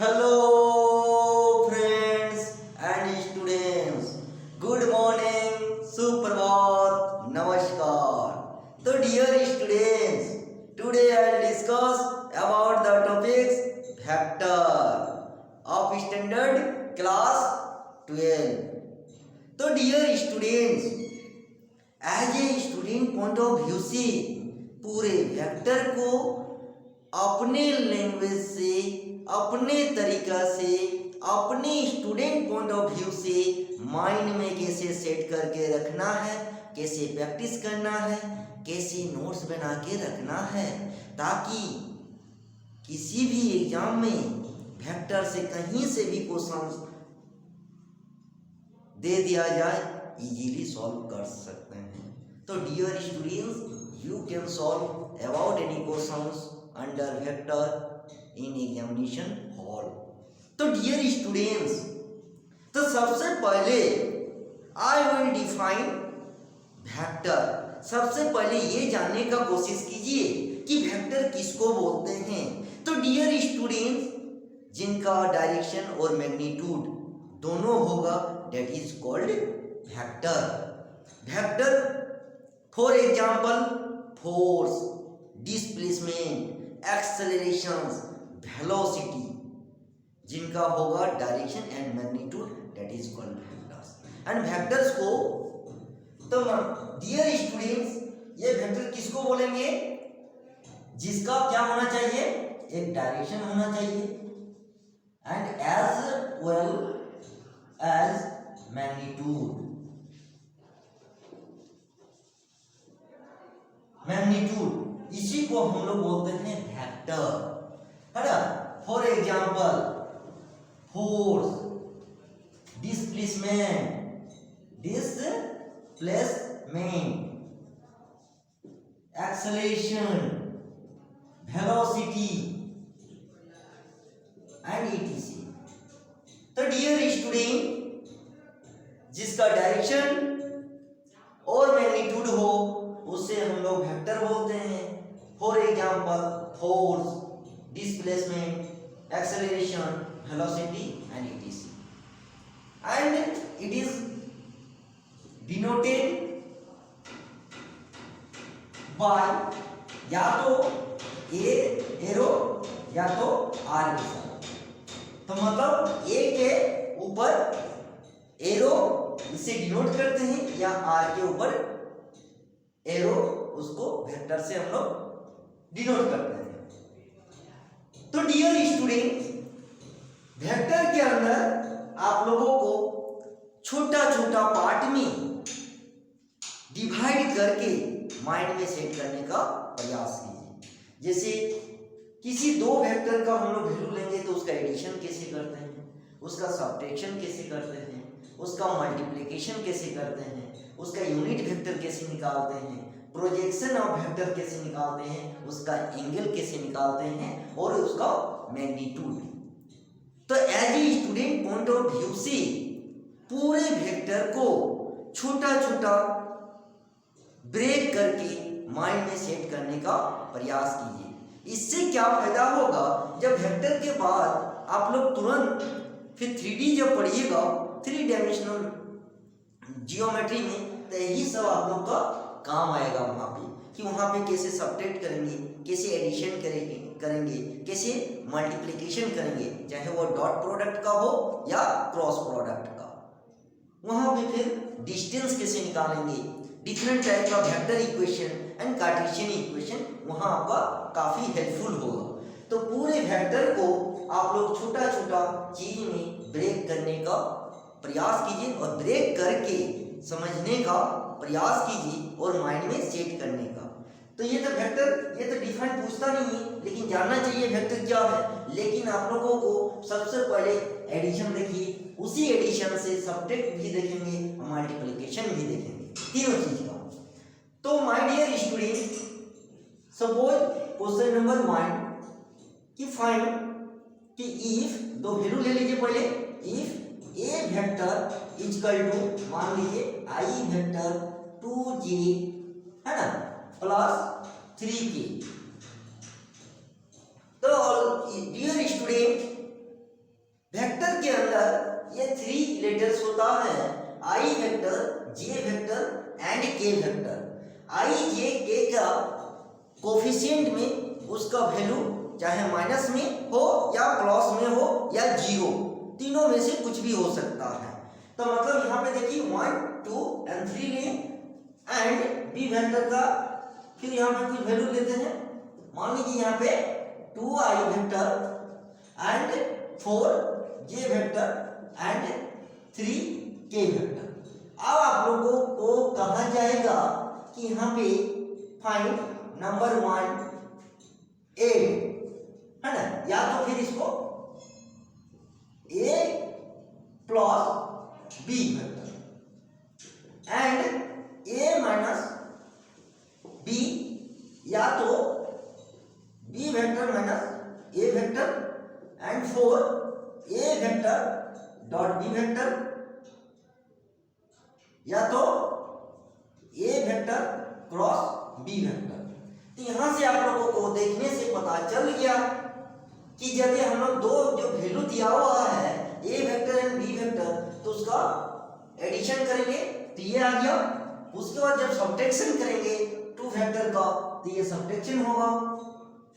Hello friends and students. Good morning, सुप्रभात, नमस्कार. तो dear students, today I will discuss about the topics vector of standard class 12. तो dear students, as a student point of view से पूरे vector को अपने language से, अपने तरीका से, अपने स्टूडेंट पॉइंट ऑफ व्यू से माइंड में कैसे सेट करके रखना है, कैसे प्रैक्टिस करना है, कैसे नोट्स बना के रखना है, ताकि किसी भी एग्जाम में वेक्टर से कहीं से भी क्वेश्चन दे दिया जाए, इजीली सॉल्व कर सकते हैं. तो dear students, you can solve about any questions under vector in examination hall. तो dear students, तो सबसे पहले I will define vector. सबसे पहले ये जानने का कोशिश कीजिए कि वेक्टर किसको बोलते हैं. तो डियर स्टूडेंट्स, जिनका डायरेक्शन और मैग्नीट्यूड दोनों होगा, that is called vector. Vector, for example, force, displacement, accelerations, velocity, जिनका होगा direction and magnitude, that is called vectors. And vectors को, तो डियर स्टूडेंट्स, ये वेक्टर किसको बोलेंगे? जिसका क्या होना चाहिए? एक डायरेक्शन होना चाहिए and as well as magnitude. Magnitude, इसी को हम लोग बोलते हैं वेक्टर, है ना. For example, force, displacement, acceleration, velocity and etc. तो डियर स्टूडेंट, जिसका डायरेक्शन और मैग्नीट्यूड हो उसे हम लोग वेक्टर बोलते हैं. For example, force, displacement, acceleration, velocity and etc. And it is denoted by या तो ए एरो या तो आर के साथ. तो मतलब ए के ऊपर एरो इसे डिनोट करते हैं या आर के ऊपर एरो, उसको वेक्टर से हम लोग डिनोट करते हैं. तो डियर स्टूडेंट्स, वेक्टर के अंदर आप लोगों को छोटा छोटा पार्ट में डिवाइड करके माइंड में सेट करने का प्रयास कीजिए. जैसे किसी दो वेक्टर का हम लोग वैल्यू लेंगे तो उसका एडिशन कैसे करते हैं, उसका सब्ट्रैक्शन कैसे करते हैं, उसका मल्टीप्लिकेशन कैसे करते हैं, उसका यूनिट वेक्टर कैसे निकालते हैं, प्रोजेक्शन ऑफ वेक्टर कैसे निकालते हैं, उसका एंगल कैसे निकालते हैं और उसका मैग्नीट्यूड. तो as a student point of view से पूरे वेक्टर को छोटा छोटा ब्रेक करके माइंड में सेट करने का प्रयास कीजिए. इससे क्या फायदा होगा, जब वेक्टर के बाद आप लोग तुरंत फिर 3D जब पढ़िएगा, 3 डायमेंशनल जियोमेट्री में, तो यही सब आप लोग का काम आएगा वहाँ पे, कि वहाँ पे कैसे सब्ट्रैक्ट करेंगे, कैसे एडिशन करेंगे, कैसे मल्टीप्लिकेशन करेंगे, चाहे वो डॉट प्रोडक्ट का हो या क्रॉस प्रोडक्ट का. वहाँ पे फिर डिस्टेंस कैसे निकालेंगे, डिफरेंट टाइप का vector equation and Cartesian equation, वहाँ आपका काफ़ी हेल्पफुल होगा. तो पूरे वेक्टर को आप लोग छोटा छोटा चीज में ब्रेक करने का प्रयास कीजिए और ब्रेक करके समझने का प्रयास कीजिए और माइंड में सेट करने का. तो ये तो वेक्टर, ये तो डिफाइन पूछता नहीं है, लेकिन जानना चाहिए वेक्टर क्या है. लेकिन आप लोगों को सबसे पहले एडिशन देखिए, उसी एडिशन से सब्ट्रैक्ट भी देखेंगे, मल्टीप्लिकेशन भी देखेंगे, तीनों चीज का. तो my dear student, suppose question number 1 कि फाइंड कि इफ, दो वैल्यू ले लीजिए पहले. If a vector is equal to, मान लीजिए आई वेक्टर 2j, है ना, प्लस 3k. तो डियर स्टूडेंट, होता है I vector, J vector and के वेक्टर। आई जे के का कोफिशिएंट में उसका वैल्यू चाहे माइनस में हो या प्लस में हो या जीरो, तीनों में से कुछ भी हो सकता है। तो मतलब यहाँ पे देखिए 1 2 एंड 3 लें एंड बी वेक्टर का फिर यहाँ पे कुछ वैल्यू लेते हैं। मान लीजिए यहाँ पे 2i vector and 4j vector and 3k vector. अब आप लोगों को कहा जाएगा कि यहाँ पे फाइंड नंबर 1 a है ना, या तो फिर इसको a plus b vector and a minus b, या तो b vector minus a vector and 4a vector dot b vector, या तो a vector cross b vector. तो यहां से आप लोगों को देखने से पता चल गया कि यदि हम लोग दो जो वैल्यू दिया हुआ है a vector and b vector, तो उसका एडिशन करेंगे तो ये आ गया। उसके बाद जब सब्ट्रैक्शन करेंगे टू वेक्टर का तो ये सब्ट्रैक्शन होगा,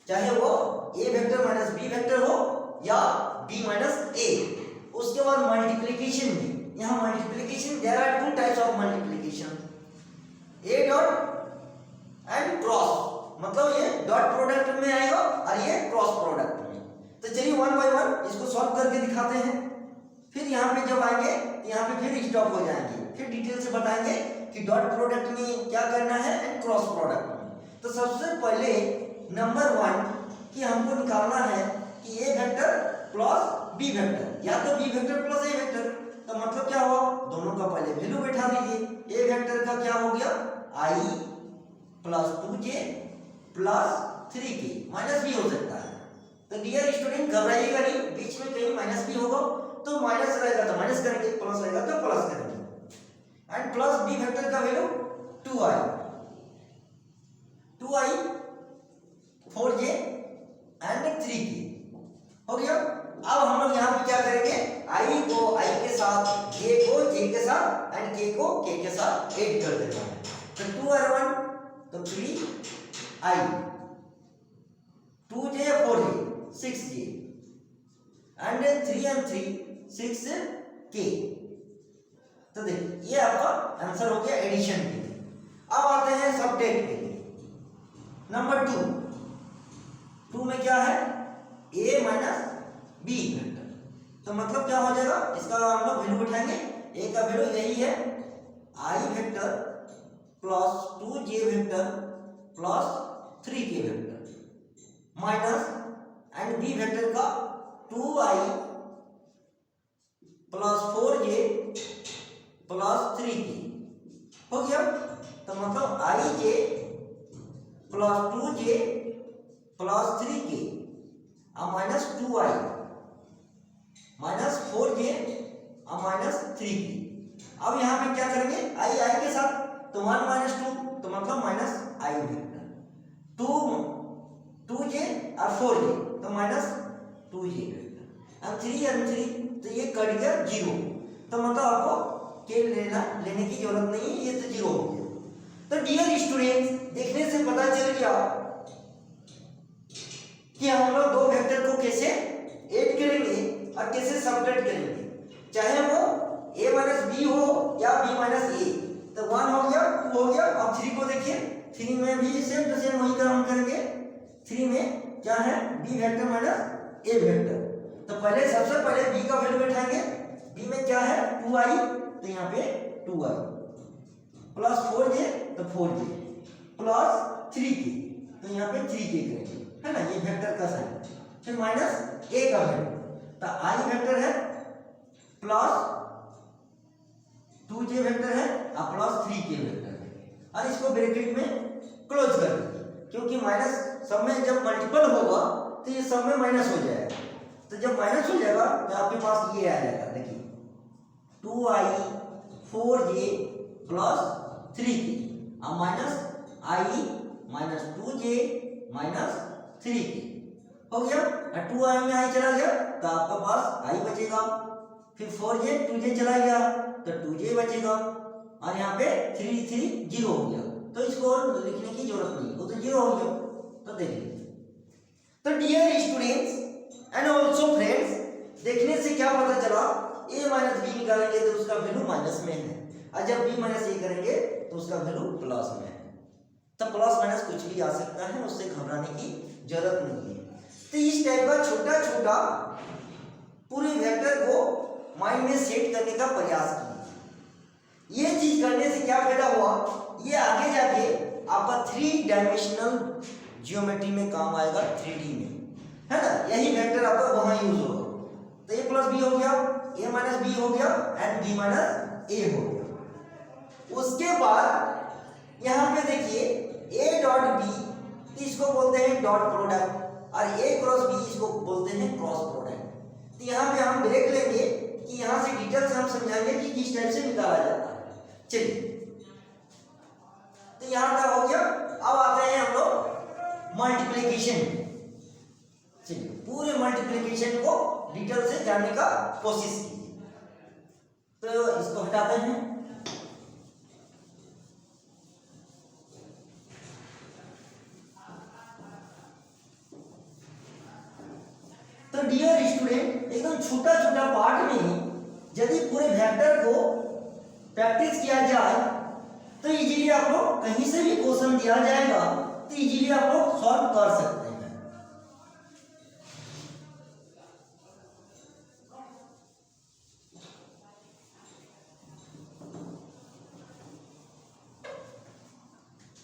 चाहे वो a vector minus b vector हो या b माइनस a। उसके बाद मल्टीप्लिकेशन में, यहाँ multiplication there are two types of multiplication, a dot and cross, मतलब ये डॉट प्रोडक्ट में आएगा और ये क्रॉस प्रोडक्ट में। तो चलिए वन बाय वन इसको सॉल्व करके दिखाते हैं। फिर यहाँ पे जब आएंगे तो यहाँ पे फिर स्टॉप हो जाएंगे, फिर डिटेल से बताएंगे कि डॉट प्रोडक्ट में क्या करना है एंड क्रॉस प्रोडक्ट में। तो सबसे पहले नंबर 1 कि हमको निकालना है कि a vector plus b vector, या तो b vector plus a vector. तो मतलब क्या हुआ, दोनों का पहले वैल्यू बैठा दीजिए। a वेक्टर का क्या हो गया i plus 2j plus 3k, minus भी हो सकता है। तो डियर स्टूडेंट घबराइएगा नहीं, बीच में कहीं माइनस भी होगा तो माइनस रहेगा तो माइनस करेंगे, प्लस रहेगा तो प्लस करेंगे। एंड प्लस b वेक्टर का value 2i 4j and 3k हो गया। अब हम लोग यहाँ पे क्या करेंगे, i को i के साथ, j को j के साथ एंड k को k के साथ ऐड कर देना है। तो 2r1 तो 3i, 2j 4j 6j and 3 and 3 6k। तो देखिए ये आपका आंसर हो गया एडिशन के लिए। अब आते हैं सब्ट्रैक्ट के लिए। नंबर 2 में क्या है a माइनस b वेक्टर। तो मतलब क्या हो जाएगा, इसका हम लोग वैल्यू उठाएंगे। a का वैल्यू यही है i vector plus 2j vector plus 3k vector minus and b vector का 2i plus 4j plus 3k हो गया। तो मतलब ij plus 2j plus 3k minus 2i minus 4j minus 3k। अब यहाँ पे क्या करेंगे, i के साथ तो 1 माइनस 2 तो मतलब माइनस i वेक्टर, 2j और 4j तो माइनस 2j वेक्टर। अब 3 और 3 तो ये कट गया 0, तो मतलब आपको के लेने की जरूरत नहीं है, ये तो 0 हो गया। तो डियर स्टूडेंट्स देखने से पता चल गया कि हम लोग दो वेक्टर को कैसे ऐड करेंगे और कैसे सब्ट्रैक्ट करेंगे, चाहे वो a माइनस b हो या b माइनस a। तो 1 हो गया, 2 हो गया। अब 3 को देखिए, 3 में भी सेम टू सेम वही काम करेंगे। 3 में क्या है b vector minus a vector. तो पहले सबसे पहले b का वैल्यू बैठाएंगे। b में क्या है 2i, तो यहाँ पे 2i प्लस 4j तो 4j प्लस 3k तो यहाँ पे 3k करेंगे, है ना, ये वेक्टर का साइन। फिर माइनस a का वैल्यू, तो i वेक्टर है प्लस 2j वेक्टर है और प्लस 3k वेक्टर है, और इसको ब्रैकेट में क्लोज कर दीजिए, क्योंकि माइनस सब में जब मल्टीपल होगा तो ये सब में माइनस हो जाएगा। तो जब माइनस हो जाएगा तो आपके पास ये आ जाएगा, देखिए 2i 4j प्लस 3k और minus i minus 2j minus 3k हो गया। 2i में i चला गया तो आपका पास i बचेगा। फिर 4j 2j चला गया तो 2j बचेगा और यहाँ पे 3 3 0 हो गया, तो इसको और लिखने की जरूरत नहीं, वो तो 0 हो गया। तो देखिए, तो dear students and also friends, देखने से क्या पता चला, a माइनस बी निकालेंगे तो उसका वैल्यू माइनस में है, और जब b माइनस ए करेंगे तो उसका वैल्यू प्लस में है। तो प्लस माइनस कुछ भी आ सकता है, उससे घबराने की जरूरत नहीं है। तो इस टाइप का छोटा छोटा पूरे वेक्टर को माइंड में सेट करने का प्रयास कीजिए। ये चीज करने से क्या फायदा हुआ, ये आगे जाके आपका 3 डायमेंशनल ज्योमेट्री में काम आएगा, 3D में, है ना। यही वेक्टर आपका वहां यूज होगा। तो a प्लस बी हो गया, a माइनस बी हो गया एंड b माइनस ए हो गया। उसके बाद यहाँ पे देखिए a डॉट b, इसको बोलते हैं डॉट प्रोडक्ट, और a क्रॉस b इसको बोलते हैं क्रॉस प्रोडक्ट। तो यहाँ पे हम देख लेंगे कि यहाँ से डिटेल से हम समझाएंगे कि किस टाइप से निकाला जाता है। चलिए, तो यहाँ का हो गया। अब आते हैं हम लोग मल्टीप्लिकेशन। चलिए, पूरे मल्टीप्लिकेशन को डिटेल से जानने का कोशिश कीजिए। तो इसको हटाते हैं। तो डियर स्टूडेंट, एकदम छोटा छोटा पार्ट में यदि पूरे वेक्टर को प्रैक्टिस किया जाए तो इजीली आप लोग, कहीं से भी क्वेश्चन दिया जाएगा तो इजीली आप लोग सॉल्व कर सकते हैं।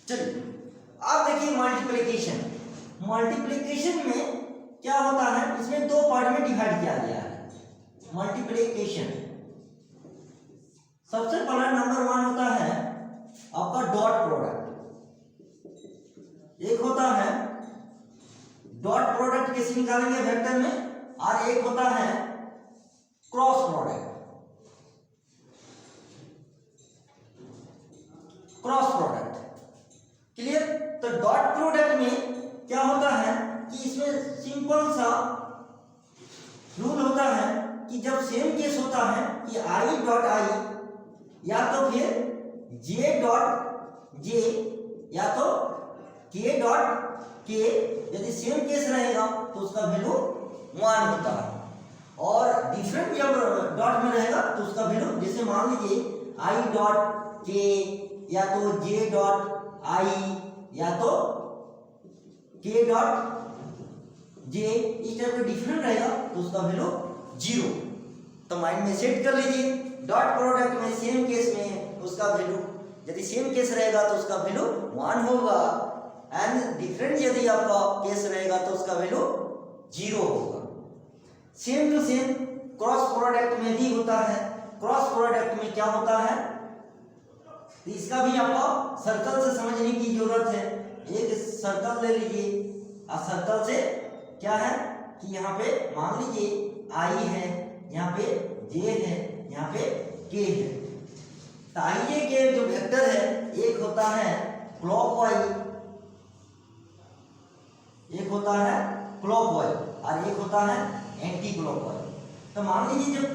चलिए, आप देखिए मल्टीप्लिकेशन। मल्टीप्लिकेशन में क्या होता है, इसमें 2 पार्ट में डिवाइड किया गया है मल्टीप्लिकेशन। सबसे पहला नंबर 1 होता है आपका डॉट प्रोडक्ट। एक होता है डॉट प्रोडक्ट कैसे निकालेंगे वेक्टर में, और एक होता है cross product. Cross product clear. तो डॉट प्रोडक्ट में क्या होता है कि इसमें सिंपल सा रूल होता है कि जब सेम केस होता है कि i डॉट आई या तो फिर j डॉट j या तो k डॉट k, यदि सेम केस रहेगा तो उसका वैल्यू 1 होता है, और डिफरेंट जब डॉट में रहेगा तो उसका वैल्यू, जैसे मान लीजिए i डॉट k या तो j डॉट i या तो k डॉट j, इस टाइप का डिफरेंट रहेगा तो उसका वैल्यू 0। तो माइंड में सेट कर लीजिए, डॉट प्रोडक्ट में सेम केस में उसका वैल्यू, यदि सेम केस रहेगा तो उसका वैल्यू 1 होगा, एंड डिफरेंट यदि आपका केस रहेगा तो उसका वैल्यू 0 होगा। Same to same cross product में भी होता है। क्रॉस प्रोडक्ट में क्या होता है, तो इसका भी आपको सर्कल से समझने की जरूरत है। एक सर्कल ले लीजिए, और सर्कल से क्या है कि यहाँ पे मान लीजिए i है, यहाँ पे j है, यहाँ पे k है। तो i के जो वेक्टर है, एक होता है क्लॉकवाइज, एक होता है क्लॉकवाइज और एक होता है एंटी क्लॉकवाइज। तो मान लीजिए जब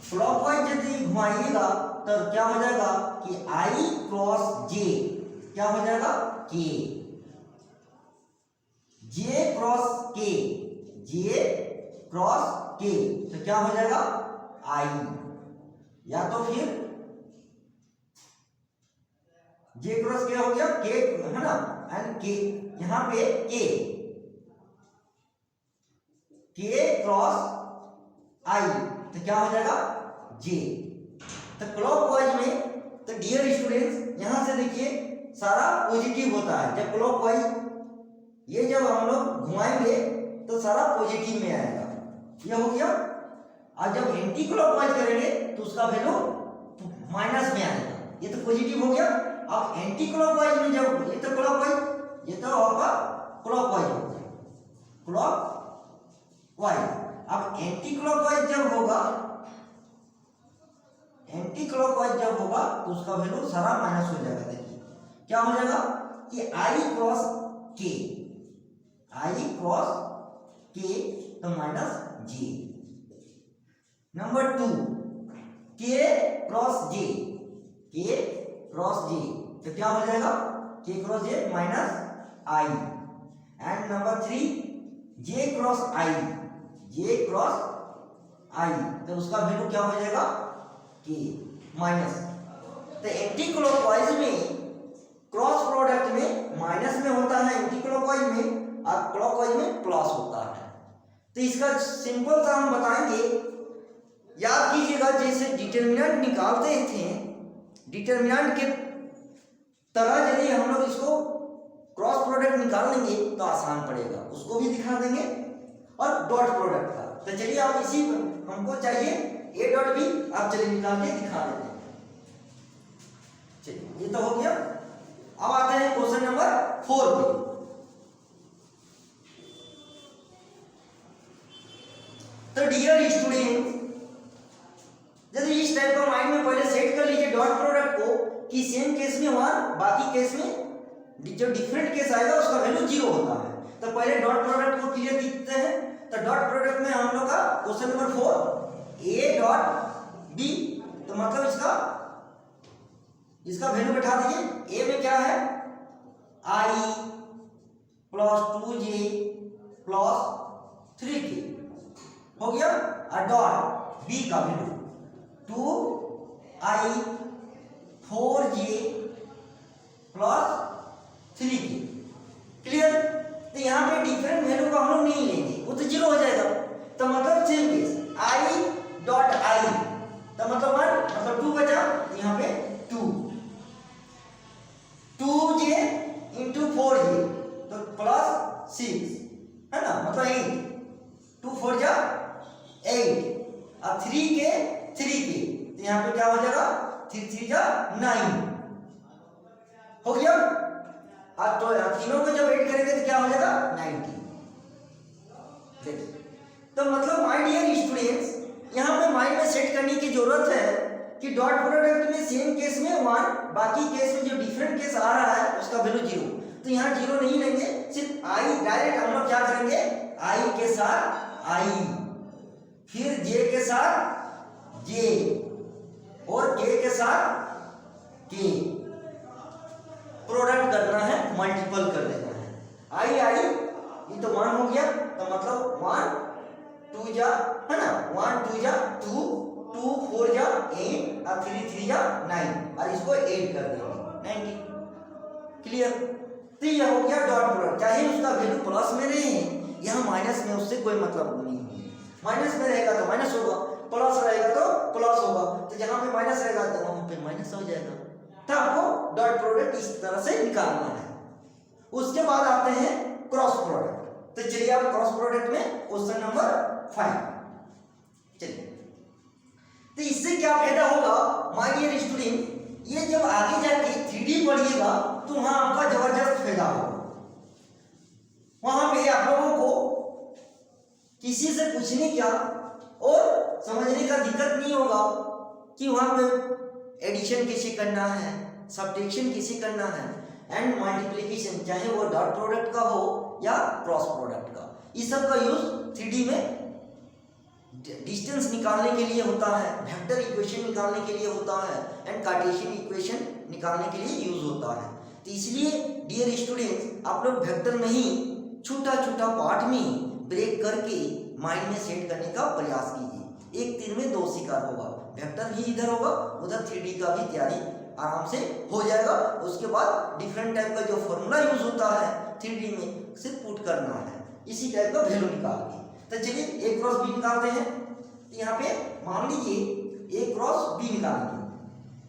क्लॉकवाइज यदि घुमाइएगा तो क्या हो जाएगा कि i क्रॉस j क्या हो जाएगा k, j cross k, j cross k, तो क्या हो जाएगा i, या तो फिर j क्रॉस k हो गया k, है ना, एंड k यहाँ पे k क्रॉस i, तो क्या हो जाएगा j। तो क्लॉकवाइज में, तो डियर स्टूडेंट्स यहाँ से देखिए सारा पॉजिटिव होता है। जब क्लॉकवाइज ये जब हम लोग घुमाएंगे तो सारा पॉजिटिव में आएगा, ये हो गया। और जब एंटी क्लॉकवाइज करेंगे तो उसका वैल्यू माइनस में आएगा, ये तो पॉजिटिव हो गया। अब एंटी क्लॉकवाइज में जब, ये तो क्लॉकवाइज, ये तो आपका क्लॉकवाइज हो गया, क्लॉकवाइज। अब एंटी क्लॉकवाइज जब होगा, एंटी क्लॉकवाइज जब होगा तो उसका वैल्यू सारा माइनस हो जाएगा। देखिए क्या हो जाएगा कि i cross k, i cross k तो माइनस j। नंबर 2 के क्रॉस जे, के क्रॉस जे, तो क्या हो जाएगा के cross J minus I. And number 3 J cross I, J cross I, तो उसका वैल्यू क्या हो जाएगा के माइनस। तो एंटी क्लॉकवाइज में क्रॉस प्रोडक्ट में माइनस में होता है एंटी क्लॉकवाइज में, और क्लॉकवाइज में प्लस होता है। तो इसका सिंपल सा हम बताएंगे, याद कीजिएगा जैसे डिटरमिनेंट निकालते थे, डिटरमिनेंट के तरह यदि हम लोग इसको क्रॉस प्रोडक्ट निकाल लेंगे तो आसान पड़ेगा, उसको भी दिखा देंगे और डॉट प्रोडक्ट का। तो चलिए आप इसी हमको चाहिए ए डॉट बी, आप चलिए निकाल के दिखा देते हैं। चलिए ये तो हो गया। अब आते हैं क्वेश्चन नंबर 4 पे। तो डियर स्टूडेंट, यदि इस टाइप का माइंड में पहले सेट कर लीजिए डॉट प्रोडक्ट को कि सेम केस में 1, बाकी केस में जो डिफरेंट केस आएगा उसका वैल्यू 0 होता है। तो पहले डॉट प्रोडक्ट को क्लियर देखते हैं। तो डॉट प्रोडक्ट में हम लोग का question number 4 a dot b, तो मतलब इसका वैल्यू बैठा दीजिए। ए में क्या है आई प्लस 2j प्लस 3k हो गया, और डॉट बी का value 2i 4j plus 3k। Clear. तो यहाँ पे डिफरेंट वैल्यू को हम लोग नहीं लेंगे, वो तो 0 हो जाएगा। तो मतलब same case i dot I, तो मतलब 1 मतलब 2 बचा, यहाँ पे 2j इंटू 4j तो प्लस 6 है ना, मतलब 8, 2 4 जा 8, और 3k, तो यहाँ पे क्या हो जाएगा 3 3 जा 9 हो गया। अब तो तीनों को जब ऐड करेंगे तो क्या हो जाएगा 90। देखिए, तो मतलब माय डियर स्टूडेंट्स, यहाँ पे माइंड में सेट करने की जरूरत है कि डॉट प्रोडक्ट में सेम केस में 1, बाकी केस में जो डिफरेंट केस आ रहा है उसका वैल्यू 0। तो यहाँ 0 नहीं लेंगे, सिर्फ आई डायरेक्ट हम लोग क्या करेंगे, आई के साथ आई, फिर जे के साथ जे, और के साथ के प्रोडक्ट करना है, मल्टीपल कर देना है। आई ये तो 1 हो गया, तो मतलब 1 2 जा है ना, 1 2 जा 2, 2 4 जा 8, और 3 3 जा 9, और इसको 8 कर देंगे 90। क्लियर। तो ये हो गया डॉट प्रोडक्ट, चाहे उसका वैल्यू प्लस में रहे, यहाँ माइनस में, उससे कोई मतलब नहीं है। माइनस में रहेगा तो माइनस होगा, प्लस रहेगा तो प्लस होगा, तो जहां पे माइनस रहेगा तो वहां पे माइनस हो जाएगा। तो आपको डॉट प्रोडक्ट इस तरह से निकालना है। उसके बाद आते हैं क्रॉस प्रोडक्ट। तो चलिए आप क्रॉस प्रोडक्ट में क्वेश्चन नंबर 5 चलिए। तो इससे क्या फायदा होगा माय डियर स्टूडेंट, ये जब आगे जाके 3D पढ़िएगा तो वहां आपका जबरदस्त फायदा होगा। वहां पे आप लोगों को किसी से पूछने क्या और समझने का दिक्कत नहीं होगा कि वहां पे एडिशन कैसे करना है, सब्ट्रैक्शन कैसे करना है, एंड मल्टीप्लिकेशन, चाहे वो डॉट प्रोडक्ट का हो या क्रॉस प्रोडक्ट का। इस सब का यूज 3D में डिस्टेंस निकालने के लिए होता है, वेक्टर इक्वेशन निकालने के लिए होता है, एंड कार्टेशियन इक्वेशन निकालने के लिए यूज होता है। तो इसलिए डियर स्टूडेंट्स, आप लोग वेक्टर में ही छोटा छोटा पार्ट में ब्रेक करके माइंड में सेट करने का प्रयास कीजिए। एक तीर में 2 शिकार होगा, वेक्टर भी इधर होगा, उधर 3D का भी तैयारी आराम से हो जाएगा। उसके बाद डिफरेंट टाइप का जो फॉर्मूला यूज होता है 3D में, सिर्फ पुट करना है, इसी टाइप का वैल्यू निकाल के। तो चलिए ए क्रॉस बी निकालते हैं। तो यहाँ पे मान लीजिए ए क्रॉस बी निकालेंगे।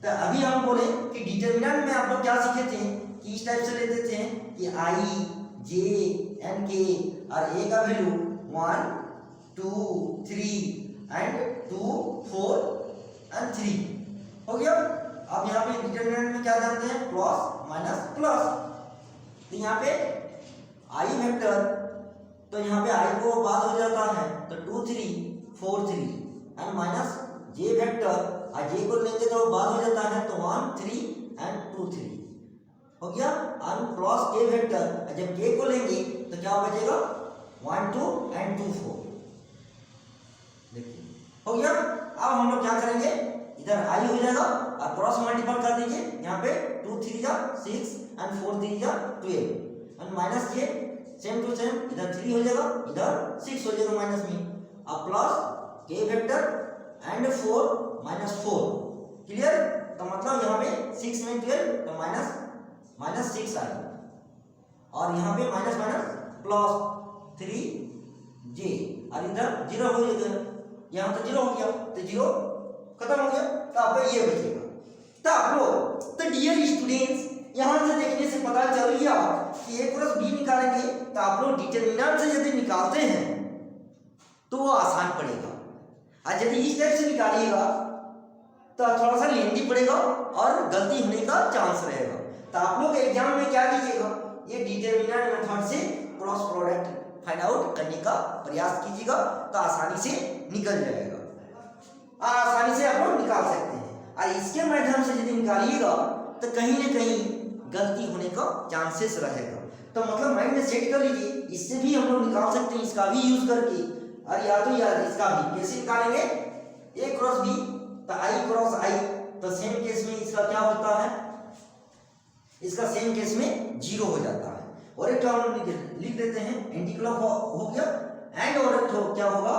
तो अभी हम बोले कि डिटरमिनेंट में आप लोग क्या सीखे थे कि इस टाइप से लेते थे कि आई जे एन के, और ए का वैल्यू 1 2 3 एंड 2 4 एंड 3 हो गया। अब यहाँ पे डिटरमिनेंट में क्या जानते हैं, प्लस माइनस प्लस। तो यहाँ पे आई वेक्टर, तो यहाँ पे आई को बाद हो जाता है तो 2 3 4 3, एंड माइनस जे वेक्टर, और जे को लेंगे तो बाद हो जाता है तो 1 3 एंड 2 3 हो गया। और प्लस के वेक्टर, जब के को लेंगे तो क्या बचेगा 1 2 एंड 2 4। देखिए हो गया। अब हम लोग क्या करेंगे, इधर आई हो जाएगा और क्रॉस मल्टीपल कर दीजिए, यहाँ पे 2 3 जा 6 एंड 4 3 जा 12 and minus j same to same, इधर 3 हो जाएगा, इधर 6 हो जाएगा माइनस में, अब प्लस के वेक्टर एंड 4 माइनस 4, क्लियर। तो मतलब यहाँ पे 6 में 12 तो माइनस 6 आएगा और यहाँ पे माइनस माइनस प्लस 3 जे और इधर 0 हो जाएगा, यहाँ तो 0 हो गया तो 0 खत्म हो गया, तो आपका ये बचेगा। तो आप लोग तो डियर स्टूडेंट्स यहाँ से देखने से पता चल गया कि a क्रॉस b निकालेंगे तो आप लोग डिटरमिनेंट से यदि निकालते हैं तो वो आसान पड़ेगा, और यदि इस टाइप से निकालिएगा तो थोड़ा सा लेंदी पड़ेगा और गलती होने का चांस रहेगा। तो आप लोग एग्जाम में क्या कीजिएगा, ये डिटरमिनेंट मेथड से क्रॉस प्रोडक्ट फाइंड आउट करने का प्रयास कीजिएगा, तो आसानी से निकल जाएगा, आसानी से आप लोग निकाल सकते हैं। और इसके माध्यम से यदि निकालिएगा तो कहीं ना कहीं गलती होने का चांसेस रहेगा। तो मतलब माइंड में सेट कर लीजिए, इससे भी हम लोग निकाल सकते हैं, इसका भी यूज करके, और या तो यार इसका भी कैसे निकालेंगे, a क्रॉस b तो i क्रॉस i, तो सेम केस में इसका क्या होता है, इसका सेम केस में 0 हो जाता है, और एक टर्म लिख देते हैं एंटी क्लॉक हो गया, एंड और एक क्या होगा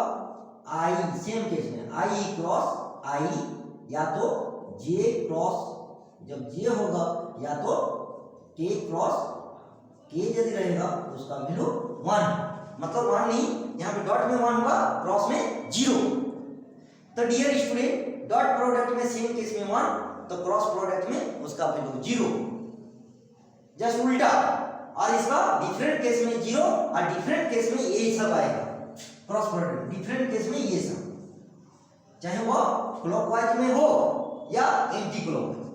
i, सेम केस में i क्रॉस i या तो j क्रॉस, जब j होगा या तो k क्रॉस k यदि रहेगा तो उसका वैल्यू 1, मतलब 1 नहीं, यहाँ पे डॉट में 1 होगा, क्रॉस में 0। तो डियर स्टूडेंट डॉट प्रोडक्ट में सेम केस में 1 तो क्रॉस प्रोडक्ट में उसका वैल्यू 0, जस्ट उल्टा, और इसका डिफरेंट केस में 0 और डिफरेंट केस में ये सब आएगा, क्रॉस प्रोडक्ट डिफरेंट केस में ये सब, चाहे वो क्लॉकवाइज में हो या एंटी क्लॉकवाइज,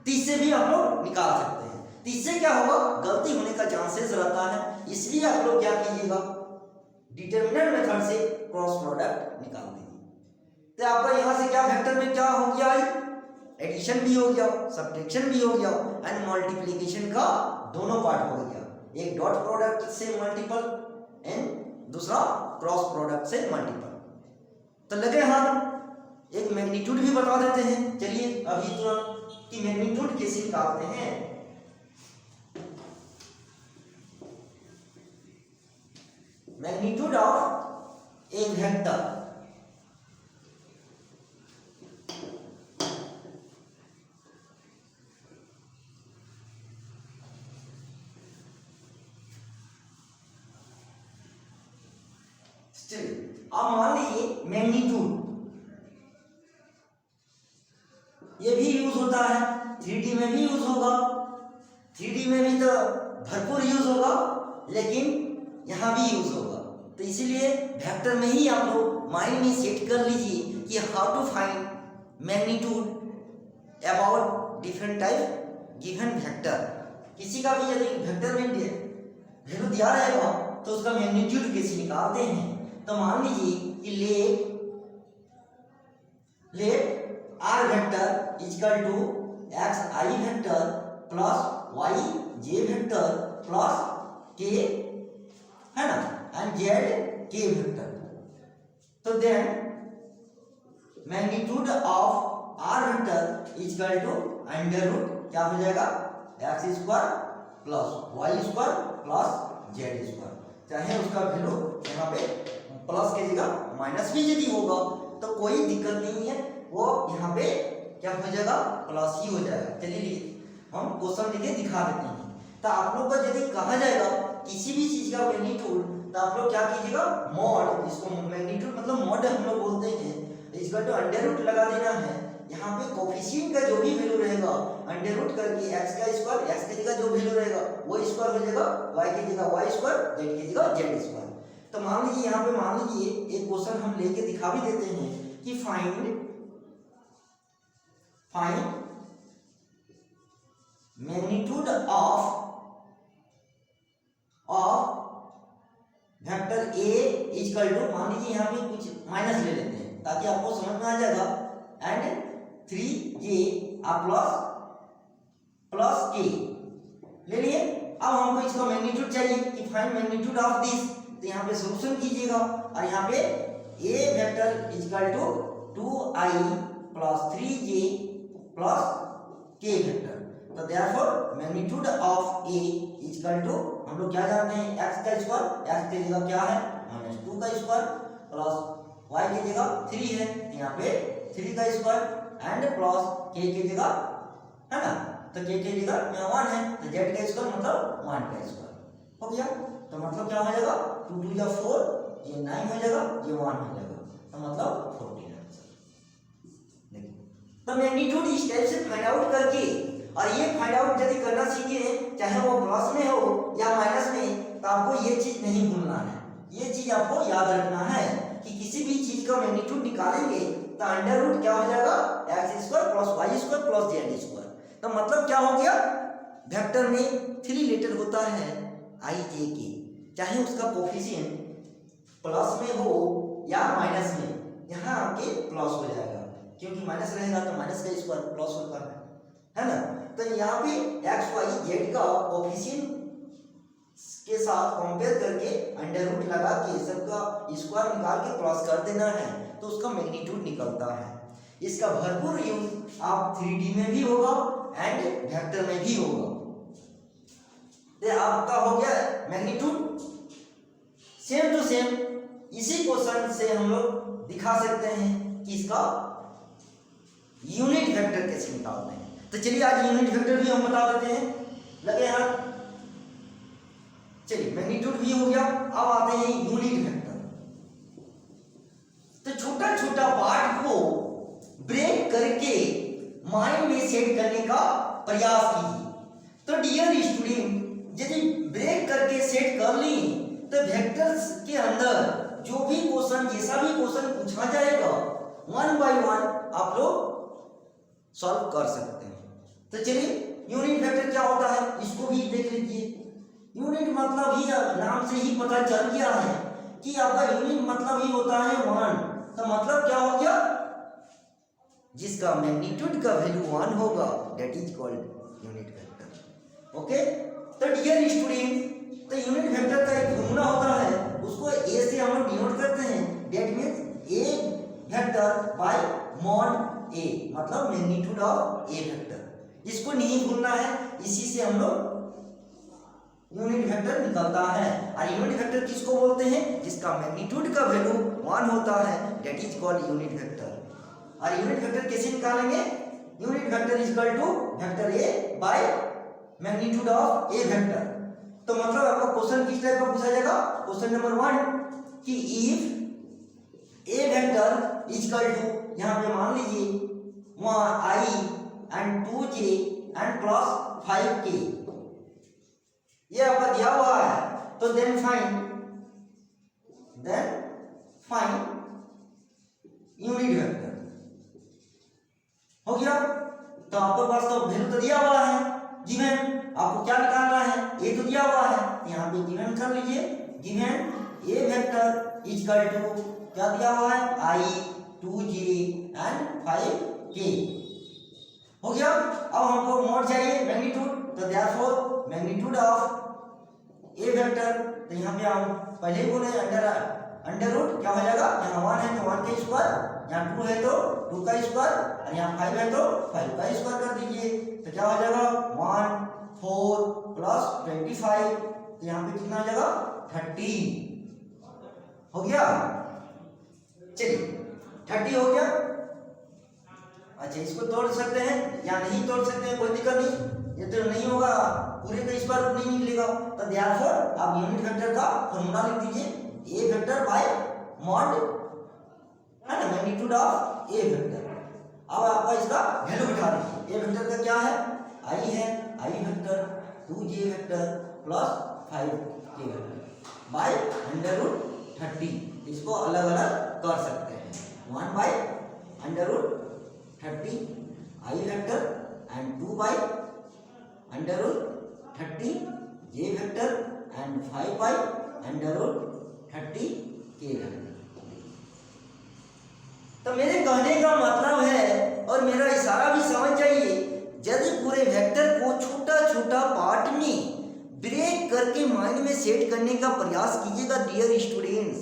तो इससे भी आप लोग निकाल सकते हैं। तो इससे क्या होगा, गलती होने का चांसेस रहता है, इसलिए आप लोग क्या कीजिएगा, डिटरमिनेंट मेथड से क्रॉस प्रोडक्ट निकाल दीजिए। तो आपका यहाँ से क्या वेक्टर में क्या हो गया, एडिशन भी हो गया, सब्ट्रैक्शन भी हो गया एंड मल्टीप्लिकेशन का दोनों पार्ट हो गया, एक डॉट प्रोडक्ट से मल्टीपल एंड दूसरा क्रॉस प्रोडक्ट से मल्टीपल। तो लगे हम एक मैग्नीट्यूड भी बता देते हैं, चलिए अभी तुरंत कि मैग्नीट्यूड कैसे निकालते हैं। मैग्नीट्यूड ऑफ ए वेक्टर, अब मान लीजिए मैग्नीट्यूड ये भी यूज होता है, 3D में भी यूज होगा, 3D में भी तो भरपूर यूज होगा, लेकिन यहाँ भी यूज होगा। तो इसीलिए वेक्टर में ही आप लोग माइंड में सेट कर लीजिए कि how to find magnitude about different type given vector. किसी का भी यदि वेक्टर में वैल्यू दिया रहेगा तो उसका मैग्नीट्यूड कैसे निकालते हैं। तो मान लीजिए कि let r vector equal to x i vector plus y j vector plus k है ना एंड z k वेक्टर। तो then magnitude of r vector equal to under root क्या हो जाएगा, x square plus y square plus z square, चाहे उसका value यहाँ पे प्लस के जगह माइनस भी यदि होगा तो कोई दिक्कत नहीं है, वो यहाँ पे क्या हो जाएगा, प्लस ही हो जाएगा। चलिए हम क्वेश्चन लिखे दिखा देते हैं। तो आप लोग को यदि कहा जाएगा किसी भी चीज का मैग्नीट्यूड, तो आप लोग क्या कीजिएगा, मॉड, इसको मैग्नीट्यूड मतलब मॉड हम लोग बोलते हैं, इसका तो अंडर रूट लगा देना है। यहाँ पे कोफिशिएंट का जो भी वैल्यू रहेगा अंडर रूट करके x का स्क्वायर, x की जगह जो वैल्यू रहेगा वो स्क्वायर हो जाएगा, y की जगह y स्क्वायर, z की जगह z स्क्वायर। तो मान लीजिए यहाँ पे मान लीजिए एक क्वेश्चन हम लेके दिखा भी देते हैं कि find magnitude of vector a equal to, मान लीजिए यहाँ पे कुछ माइनस ले लेते हैं ताकि आपको समझ में आ जाएगा, एंड 3j प्लस k ले लिए। अब हमको इसका मैग्नीट्यूड चाहिए कि फाइंड मैग्नीट्यूड ऑफ दिस, तो यहाँ पे सॉल्यूशन कीजिएगा और यहाँ पे a vector equal to 2i plus 3j plus k vector. तो therefore magnitude of a equal to, हम लोग क्या जानते हैं, x का स्क्वायर, x की जगह क्या है -2 का स्क्वायर प्लस y की जगह 3 है, यहाँ पे 3 का स्क्वायर एंड प्लस k की जगह, है ना, तो k की जगह यहाँ 1 है, तो z का स्क्वायर मतलब 1 का स्क्वायर हो गया। तो मतलब क्या हो जाएगा, 2 2 या 4, ये 9 हो जाएगा, ये 1 हो जाएगा, तो मतलब 14 आंसर। देखिए तो मैग्नीट्यूड इस टाइप से फाइंड आउट करके, और ये फाइंड आउट यदि करना सीखे, चाहे वो प्लस में हो या माइनस में, तो आपको ये चीज नहीं भूलना है, ये चीज आपको याद रखना है कि किसी भी चीज का मैग्नीट्यूड निकालेंगे तो अंडर रूट क्या हो जाएगा, x square plus y square plus z square. तो मतलब क्या हो गया, वेक्टर में 3 लेटर होता है आई जे के, चाहे उसका कोफिशिएंट प्लस में हो या माइनस में, यहाँ आके प्लस हो जाएगा, क्योंकि माइनस रहेगा तो माइनस का स्क्वायर प्लस होता है ना। तो यहाँ पे एक्स वाई जेड का कोफिशिएंट के साथ कंपेयर करके अंडर रूट लगा के सबका स्क्वायर निकाल के प्लस कर देना है, तो उसका मैग्नीट्यूड निकलता है। इसका भरपूर यूज आप 3D में भी होगा एंड वेक्टर में भी होगा। तो आपका हो गया मैग्नीट्यूड। सेम टू सेम इसी क्वेश्चन से हम लोग दिखा सकते हैं कि इसका यूनिट वेक्टर कैसे निकालते हैं। तो चलिए आज यूनिट वेक्टर भी हम बता देते हैं, लगे हाथ। चलिए मैग्नीट्यूड भी हो गया, अब आते हैं यूनिट वेक्टर। तो छोटा छोटा पार्ट को ब्रेक करके माइंड में सेट करने का प्रयास कीजिए। तो डियर स्टूडेंट, यदि ब्रेक करके सेट कर ली तो वेक्टर्स के अंदर जो भी क्वेश्चन, जैसा भी क्वेश्चन पूछा जाएगा, 1 बाय 1 आप लोग सॉल्व कर सकते हैं। तो चलिए यूनिट वेक्टर क्या होता है इसको भी देख लीजिए। यूनिट मतलब ही नाम से ही पता चल गया है कि आपका यूनिट मतलब ही होता है 1। तो मतलब क्या हो गया, जिसका मैग्नीट्यूड का वैल्यू 1 होगा, that is called unit vector. Okay, तो डियर स्टूडेंट, तो यूनिट वेक्टर का एक फॉर्मूला होता है, उसको ए से हम डिनोट करते हैं, that means A vector by mod A, मतलब मैग्नीट्यूड ऑफ ए वेक्टर। इसको नहीं भूलना है, इसी से हम लोग यूनिट वेक्टर निकलता है। और यूनिट वेक्टर किसको बोलते हैं, जिसका मैग्नीट्यूड का वैल्यू 1 होता है, that is called unit vector. और यूनिट वेक्टर कैसे निकालेंगे, unit vector is equal to vector a by magnitude of a vector. तो मतलब आपका क्वेश्चन किस टाइप का पूछा जाएगा, क्वेश्चन नंबर 1 कि if a vector is equal to, यहाँ पे मान लीजिए वहाँ i and 2j and plus 5k, ये आपका दिया हुआ है। तो देन फाइंड यूनिट वेक्टर हो गया। तो आपके पास तो वैल्यू तो दिया हुआ है, गिवन, आपको क्या निकालना है, ए तो दिया हुआ है, यहाँ पे गिवन कर लीजिए। Given a vector is equal to क्या दिया हुआ है, i 2j एंड 5k हो गया। अब हमको मोड चाहिए मैग्नीट्यूड, तो therefore magnitude of a vector, तो यहाँ पे हम पहले ही बोले अंडर रूट क्या हो जाएगा, यहाँ 1 है तो 1 का स्क्वायर, यहाँ 2 है तो 2 का स्क्वायर, और यहाँ 5 है तो 5 का स्क्वायर कर दीजिए। तो क्या हो जाएगा 1 4 प्लस 25, तो यहाँ पे कितना आ जाएगा 30 हो गया। चलिए 30 हो गया। अच्छा, इसको तोड़ सकते हैं या नहीं तोड़ सकते हैं, कोई दिक्कत नहीं, ये तो नहीं होगा, पूरे का स्क्वायर रूट नहीं निकलेगा। तो देयरफॉर आप यूनिट वेक्टर का फॉर्मूला लिख दीजिए, ए वेक्टर बाय मॉड, है ना, मैग्नीट्यूड ऑफ ए वेक्टर। अब आपका इसका वैल्यू बिठा दीजिए। ए वेक्टर का क्या है, आई है, I vector 2j vector plus 5k vector by under root 30। इसको अलग अलग कर सकते हैं, 1 by under root 30 I vector and 2 by under root 30 j vector and 5 by under root 30 k vector. तो मेरे कहने का मतलब है, और मेरा इशारा भी समझ जाइए, यदि पूरे वेक्टर को छोटा छोटा पार्ट में ब्रेक करके माइंड में सेट करने का प्रयास कीजिएगा डियर स्टूडेंट्स,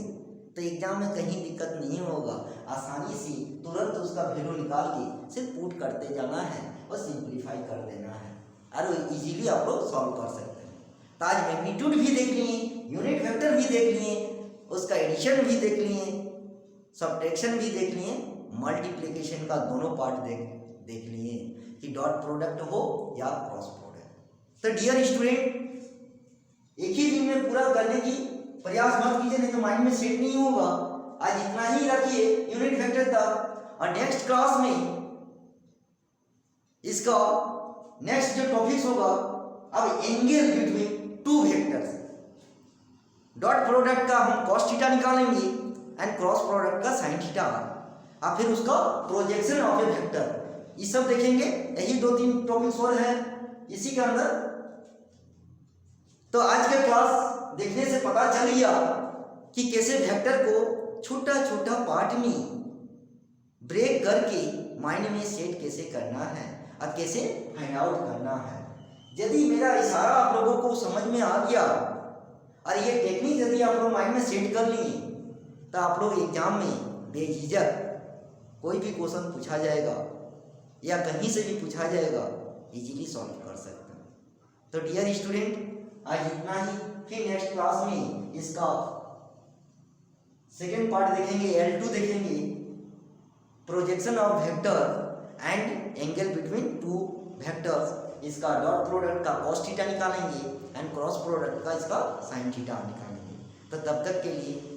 तो एग्जाम में कहीं दिक्कत नहीं होगा, आसानी से तुरंत उसका वैल्यू निकाल के सिर्फ पुट करते जाना है और सिंप्लीफाई कर देना है और इजीली आप लोग सॉल्व कर सकते हैं। तो आज मैग्नीट्यूड भी देख लिए, यूनिट वेक्टर भी देख लिए, उसका एडिशन भी देख लिए, सब्ट्रैक्शन भी देख लिए, मल्टीप्लिकेशन का दोनों पार्ट देख लिए कि डॉट प्रोडक्ट हो या क्रॉस प्रोडक्ट। तो डियर स्टूडेंट, एक ही दिन में पूरा करने की प्रयास मत कीजिए, नहीं तो माइंड में सेट नहीं होगा। आज इतना ही रखिए यूनिट वेक्टर तक, और नेक्स्ट क्लास में इसका नेक्स्ट जो टॉपिक्स होगा, अब angle between two vectors, dot product का हम cos थीटा निकालेंगे एंड क्रॉस प्रोडक्ट का sin थीटा, और फिर उसका प्रोजेक्शन ऑफ ए वेक्टर, ये सब देखेंगे। यही 2-3 टॉपिक्स और हैं इसी के अंदर। तो आज के क्लास देखने से पता चल गया कि कैसे वेक्टर को छोटा छोटा पार्ट में ब्रेक करके माइंड में सेट कैसे करना है और कैसे फाइंड आउट करना है। यदि मेरा इशारा आप लोगों को समझ में आ गया और ये टेक्निक यदि आप लोग माइंड में सेट कर लिए, तो आप लोग एग्जाम में बेझिझक कोई भी क्वेश्चन पूछा जाएगा या कहीं से भी पूछा जाएगा, इजीली सॉल्व कर सकते हैं। तो डियर स्टूडेंट, आज इतना ही। फिर नेक्स्ट क्लास में इसका सेकेंड पार्ट देखेंगे, L2 देखेंगे, projection of vector and angle between two vectors, इसका डॉट प्रोडक्ट का cos थीटा निकालेंगे एंड क्रॉस प्रोडक्ट का इसका sin थीटा निकालेंगे। तो तब तक के लिए